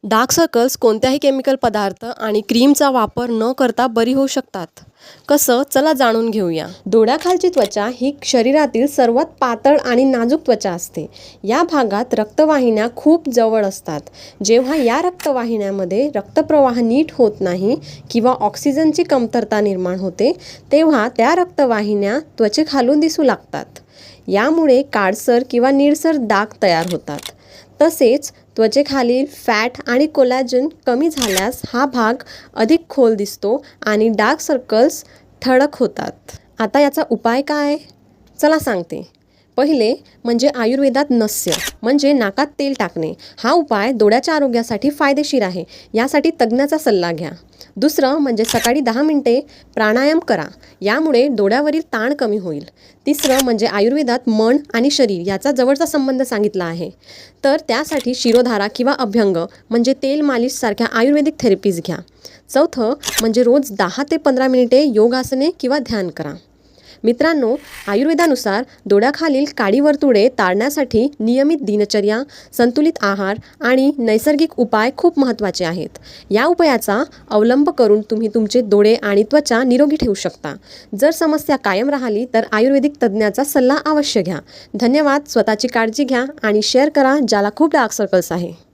Dark circles कोणत्याही chemical पदार्थ आणि क्रीमचा वापर न करता बरी होऊ शकतात. कसं? चला जाणून घेऊया. डोळ्याखालची त्वचा ही शरीरातील सर्वात पातळ आणि नाजूक त्वचा असते. या भागात रक्तवाहिन्या खूप जवळ असतात. जेव्हा या रक्तवाहिन्यामध्ये रक्तप्रवाह नीट होत नाही किंवा ऑक्सिजनची कमतरता निर्माण होते, तेव्हा त्या रक्तवाहिन्या त्वचेखालून दिसू लागतात. यामुळे काळसर किंवा निळसर डाग तयार होतात. तसेच त्वचेखालील फॅट आणि कोलॅजन कमी झाल्यास हा भाग अधिक खोल दिसतो आणि डार्क सर्कल्स ठळक होतात. आता याचा उपाय काय? चला सांगते. पहिले म्हणजे आयुर्वेदात नस्य म्हणजे नाकात तेल टाकणे. हा उपाय डोळ्याच्या आरोग्यासाठी फायदेशीर आहे. यासाठी तज्ज्ञाचा सल्ला घ्या. दुसरं म्हणजे सकाळी 10 मिनिटे प्राणायाम करा. यामुळे डोळ्यावरील ताण कमी होईल. तिसरं म्हणजे आयुर्वेदात मन आणि शरीर याचा जवळचा संबंध सांगितला आहे. तर त्यासाठी शिरोधारा किंवा अभ्यंग म्हणजे तेल मालिश सारख्या आयुर्वेदिक थेरपीज घ्या. चौथं म्हणजे रोज 10 ते 15 मिनिटे योगासने किंवा ध्यान करा. मित्रांनो, आयुर्वेदानुसार डोळ्याखालील काळी वर्तुळे टाळण्यासाठी नियमित दिनचर्या, संतुलित आहार आणि नैसर्गिक उपाय खूप महत्त्वाचे आहेत. या उपायाचा अवलंब करून तुम्ही तुमचे डोळे आणि त्वचा निरोगी ठेवू शकता. जर समस्या कायम राहिली तर आयुर्वेदिक तज्ज्ञाचा सल्ला अवश्य घ्या. धन्यवाद. स्वतःची काळजी घ्या आणि शेअर करा ज्याला खूप डार्क सर्कल्स आहे.